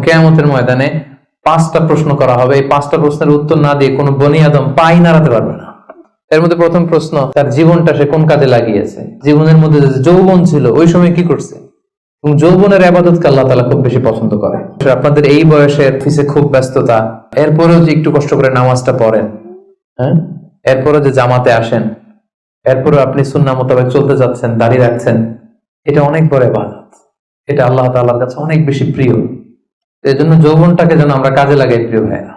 কিয়ামতের ময়দানে 5টা প্রশ্ন করা হবে। এই 5টা প্রশ্নের উত্তর না দিয়ে কোনো বনি আদম পাই নাড়াতে পারবে না। এর মধ্যে প্রথম প্রশ্ন, তার জীবনটা সে কোন কাজে লাগিয়েছে, জীবনের মধ্যে যে যৌবন ছিল ওই সময় কি করছে। এবং যৌবনের ইবাদতকে আল্লাহ তাআলা খুব বেশি পছন্দ করে। আপনাদের এই বয়সের অফিসে খুব ব্যস্ততা, এরপরেও যে একটু কষ্ট করে নামাজটা পড়েন, হ্যাঁ, এরপরে যে জামাতে আসেন, এরপরে আপনি সুন্নাহ মোতাবেক চলতে যাচ্ছেন, দাড়ি রাখছেন, এটা অনেক বড় ইবাদত। এটা আল্লাহ তাআলার কাছে অনেক বেশি প্রিয়। এই জন্য যৌবনটাকে যেন আমরা কাজে লাগাই, প্রিয় ভাইরা।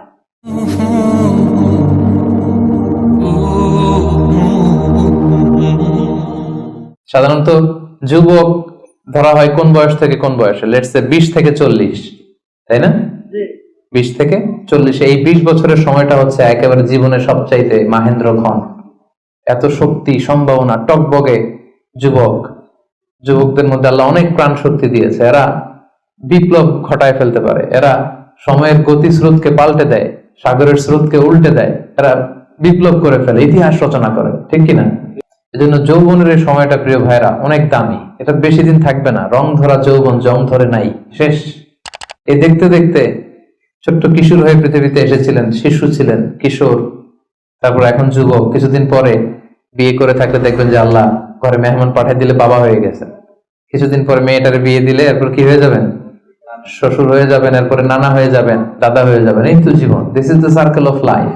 সাধারণত যুবক ধরা হয় কোন বয়স থেকে কোন বয়সে? লেটস সে 20 থেকে 40, তাই না? 20 থেকে 40, এই 20 বছরের সময়টা হচ্ছে একেবারে জীবনের সবচাইতে মাহেন্দ্রক্ষণ। এত শক্তি, সম্ভাবনা, টকবগে যুবকদের মধ্যে আল্লাহ অনেক প্রাণ শক্তি দিয়েছে। এরা বিপ্লব ঘটায় ফেলতে পারে, এরা সময়ের গতি স্রোতকে পাল্টে দেয়, সাগরের স্রোতকে উল্টে দেয়, এরা বিপ্লব করে ফেলে, ইতিহাস রচনা করে, ঠিক কিনা? এজন্য যৌবনের এই সময়টা, প্রিয় ভাইরা, অনেক দামি। এটা বেশি দিন থাকবে না। রং ধরা যৌবন জং ধরে নাই, শেষ। এই দেখতে দেখতে ছোট্ট কিশোর হয়ে পৃথিবীতে এসেছিলেন, শিশু ছিলেন, কিশোর, তারপর এখন যুবক। কিছুদিন পরে বিয়ে করে থাকলে দেখবেন যে আল্লাহ ঘরে মেহমান পাঠিয়ে দিলে বাবা হয়ে গেছে। কিছুদিন পরে মেয়েটারে বিয়ে দিলে এরপর কি হয়ে যাবেন? শ্বশুর হয়ে যাবেন, এরপরে নানা হয়ে যাবেন, দাদা হয়ে যাবেন। এই তো জীবন। This is the circle of life.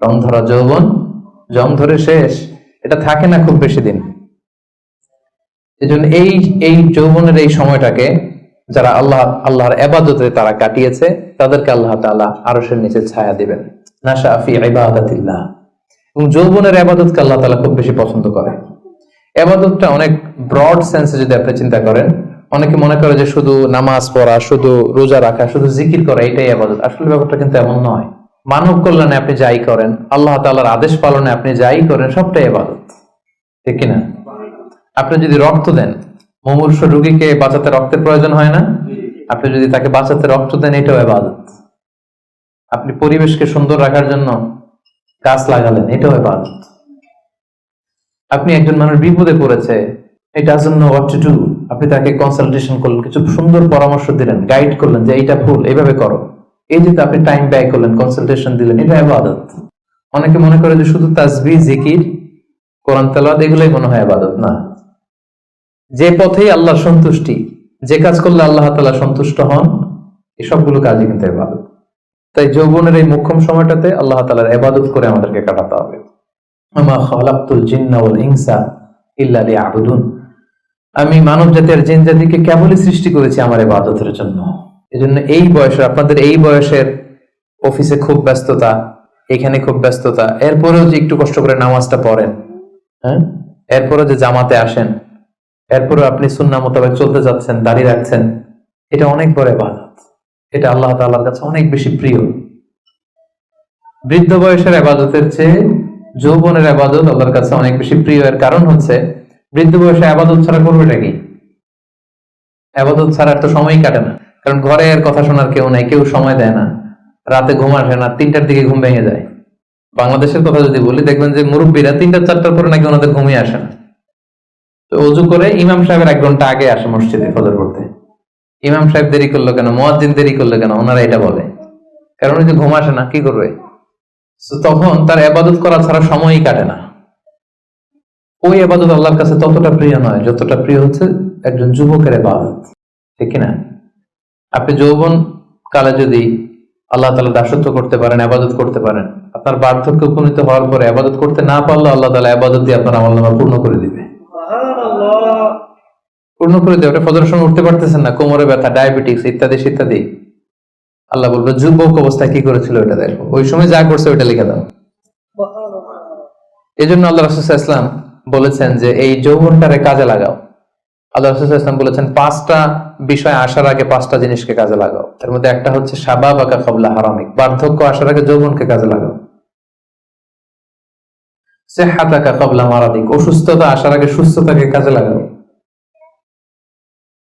রং ধরা যৌবন জং ধরে শেষ। এটা থাকে না খুব বেশি দিন। এজন্য এই যৌবনের এই সময়টাকে যারা আল্লাহর ইবাদতে তারা কাটিয়েছে, তাদেরকে আল্লাহ তাআলা আরশের নিচে ছায়া দিবেন। নাশা ফি ইবাদাতিল্লাহ। এবং যৌবনের ইবাদতকে আল্লাহ তাআলা খুব বেশি পছন্দ করে। ইবাদতটা অনেক ব্রড সেন্সে যদি আপনি চিন্তা করেন, অনেকে মনে করে যে শুধু নামাজ পড়া, শুধু রোজা রাখা, শুধু জিকির করা এটাই ইবাদত। আসলে ব্যাপারটা কিন্তু এমন নয়। মানব কল্যাণে আপনি যাই করেন, আল্লাহ তাআলার আদেশ পালনে আপনি যাই করেন, সবটাই ইবাদত, ঠিক কিনা? আপনি যদি রক্ত দেন, মুমূর্ষু রোগীকে বাঁচাতে রক্তের প্রয়োজন হয় না? আপনি যদি তাকে বাঁচাতে রক্ত দেন, এটাও ইবাদত। আপনি পরিবেশকে সুন্দর রাখার জন্য গাছ লাগালেন, এটাও ইবাদত। আপনি একজন মানুষ বিপদে পড়েছে, he doesn't know what to do, আপনি তাকে কনসালটেশন করলেন, কিছু সুন্দর পরামর্শ দিলেন, গাইড করলেন যে এইটা ভুল, এইভাবে করো। এই যে আপনি টাইম ব্যয় করলেন, কনসালটেশন দিলেন, এটা ইবাদত। অনেকে মনে করে যে শুধু তাসবিহ, জিকির, কোরআন তেলাওয়াত এগুলোই মনে হয় ইবাদত। না, যে পথেই আল্লাহর সন্তুষ্টি, যে কাজ করলে আল্লাহ তাআলা সন্তুষ্ট হন, এই সবগুলো কাজই কিন্তু ইবাদত। তাই যৌবনের এই মোক্ষম সময়টাতে আল্লাহ তাআলার ইবাদত করে আমাদেরকে কাটাতে হবে। আমা খালাকতুল জিন্না ওয়াল ইনসা ইল্লা লিয়াবুদুন। আমি মানব জাতি আর জিন জাতিকে কেবলই সৃষ্টি করেছি আমার ইবাদতের জন্য। এজন্য এই বয়সে, আপনাদের এই বয়সের অফিসে খুব ব্যস্ততা, এখানে খুব ব্যস্ততা, এরপরেও যে একটু কষ্ট করে নামাজটা পড়েন, হ্যাঁ, এরপরে যে জামাতে আসেন, এরপরে আপনি সুন্নাহ মোতাবেক চলতে যাচ্ছেন, দাড়ি রাখছেন, এটা অনেক বড় ইবাদত। এটা আল্লাহ তাআলার কাছে অনেক বেশি প্রিয়। বৃদ্ধ বয়সের ইবাদতের চেয়ে যৌবনের ইবাদত আল্লাহর কাছে অনেক বেশি প্রিয়। এর কারণ হচ্ছে, বৃদ্ধ বয়সে ইবাদত ছাড়া করবেটা কি? ইবাদত ছাড়া তো সময়ই কাটে না। কারণ ঘরে এর কথা শোনার কেউ নাই, কেউ সময় দেয় না, রাতে ঘুম আসে না, 3টার দিকে ঘুম ভেঙে যায়। বাংলাদেশের কথা যদি বলি, দেখবেন যে মুরব্বীরা 3টা-4টার পরে নাকি ওনাদের ঘুমিয়ে আসে না। তো ওযু করে ইমাম সাহেবের 1 ঘন্টা আগে আসে মসজিদে ফজর পড়তে। ইমাম সাহেব দেরি করলো কেন, মুয়াজ্জিন দেরি করলো কেন, ওনারা এটা বলে। কারণ ওই যে ঘুম আসে না, কি করবে? তখন তার ইবাদত করা ছাড়া সময়ই কাটে না। ওই ইবাদত আল্লাহর কাছে ততটা প্রিয় নয় যতটা প্রিয় হচ্ছে একজন যুবকের ইবাদত, ঠিক কিনা? আপনি যৌবন কালে যদি আল্লাহ তাআলা দাসত্ব করতে পারেন, ইবাদত করতে পারেন, আপনার বার্ধক্যে উপনীত হওয়ার পরে ইবাদত করতে না পারলে আল্লাহ তাআলা ইবাদত দিয়ে আপনার আমলনামা পূর্ণ করে দিবে। সুবহানাল্লাহ। পূর্ণ করে দেবে। ফজরের সময় উঠতে পারতেছেন না, কোমরে ব্যথা, ডায়াবেটিস ইত্যাদি ইত্যাদি, আল্লাহ বলবে যুবক অবস্থায় কি করেছিল ওটা দেখো, ওই সময় যা করছে ওইটা লিখে দাও। এই জন্য আল্লাহ রাসূল সাল্লাল্লাহু আলাইহি ওয়াসাল্লাম বলেছেন যে এই যৌবনটারে কাজে লাগাও। আল্লাহ রাসূল সাল্লাল্লাহু আলাইহি ওয়াসাল্লাম বলেছেন 5টা বিষয় আসার আগে 5টা জিনিসকে কাজে লাগাও। তার মধ্যে একটা হচ্ছে শাবাবাকা ক্বাবলা হারামিক, বার্ধক্য আসার আগে যৌবনকে কাজে লাগাও। সিহহাতাকা ক্বাবলা মারাদিক, অসুস্থতা আসার আগে সুস্থতাকে কাজে লাগাও।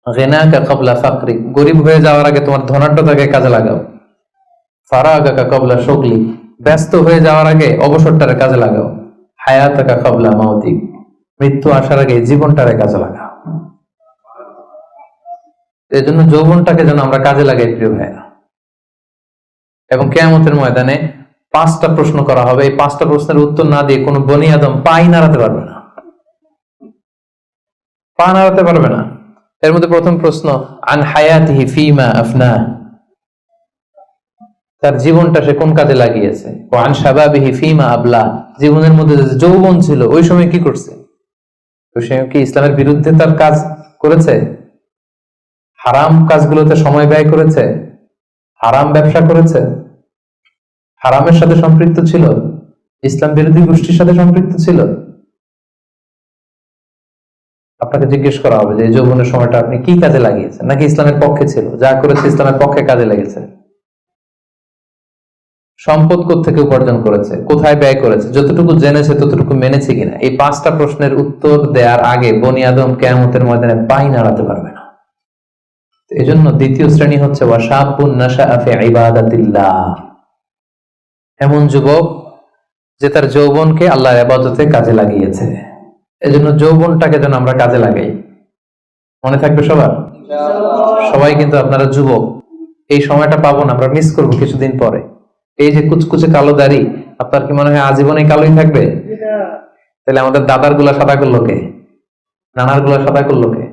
গিনাকা ক্বাবলা ফাকরিক, গরীব হয়ে যাওয়ার আগে তোমার ধনাঢ্যতাকে কাজে লাগাও। ফারাগাকা ক্বাবলা শুগলিক, ব্যস্ত হয়ে যাওয়ার আগে অবসরটারে কাজে লাগাও। হায়াতাকা ক্বাবলা মাউতিক, মৃত্যু আসার আগে জীবনটারে কাজে লাগাও। এই জন্য যৌবনটাকে যেন আমরা কাজে লাগাই প্রিয় ভাইয়া। এবং কিয়ামতের ময়দানে 5টা প্রশ্ন করা হবে, এই 5টা প্রশ্নের উত্তর না দিয়ে কোনো বনি আদম পাই নাড়াতে পারবে না, পা নাড়াতে পারবে না। এর মধ্যে প্রথম প্রশ্ন, আন হায়াতিহি ফিমা আফনা, তার জীবনটা সে কোন কাজে লাগিয়েছে। ও আন শাবাবিহি ফিমা আবলা, জীবনের মধ্যে যে যৌবন ছিল ওই সময় কি করছে। তো সে কি ইসলামের বিরুদ্ধে তার কাজ করেছে, হারাম কাজগুলোতে সময় ব্যয় করেছে, হারাম ব্যবসা করেছে, হারামের সাথে সম্পৃক্ত ছিল, ইসলাম বিরোধী গোষ্ঠীর সাথে সম্পৃক্ত ছিল। আপনাকে জিজ্ঞেস করা হবে যে এই যৌবনের সময়টা আপনি কি কাজে লাগিয়েছেন, নাকি ইসলামের পক্ষে ছিল, যা করেছে ইসলামের পক্ষে কাজে লেগেছে। সম্পদ কোত্থেকে উপার্জন করেছে, কোথায় ব্যয় করেছে, যতটুকু জেনেছে ততটুকু মেনেছে কিনা। এই 5টা প্রশ্নের উত্তর দেওয়ার আগে বনি আদম কিয়ামতের ময়দানে পাই নাড়াতে পারবে না। এই জন্য দ্বিতীয় শ্রেণী হচ্ছে ওয়াশাবুন নাশাআ ফি ইবাদাতিল্লাহ, এমন যুবক যে তার যৌবনকে আল্লাহর ইবাদতে কাজে লাগিয়েছে। এজন্য যৌবনটাকে যেন আমরা কাজে লাগাই। মনে থাকবে সবার, সবাই কিন্তু আপনারা যুবক, এই সময়টা পাবো না, আমরা মিস করবো কিছুদিন পরে। এই যে কুচকুচে কালো দাড়ি, আপনার কি মনে হয় আজীবন এই কালোই থাকবে? তাহলে আমাদের দাদার গুলা সাদা করলো কে, নানার গুলা সাদা করলো কে?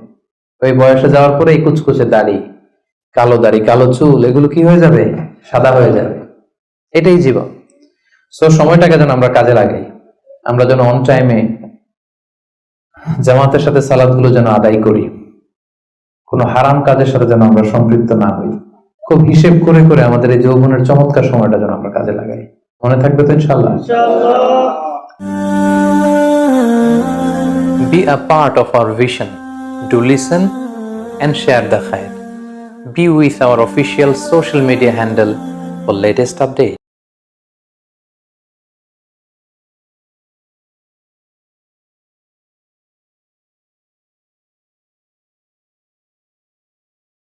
ওই বয়সে যাওয়ার পরে এই কুচকুচে দাড়ি, কালো চুল, এগুলো কি হয়ে যাবে? সাদা হয়ে যাবে। এটাই জীবন। সো সময়টাকে যেন আমরা কাজে লাগাই, আমরা যেন অন টাইমে জামাতের সাথে সালাত গুলো যেন আদায় করি, কোনো হারাম কাজের সাথে যেন আমরা সম্পৃক্ত না হই। খুব হিসেব করে করে আমাদের এই যৌবনের চমৎকার সময়টা যেন আমরা কাজে লাগাই। মনে থাকবে তো ইনশাআল্লাহ? Be a part of our vision. Do listen and share the khair. Be with our official social media handle for latest updates.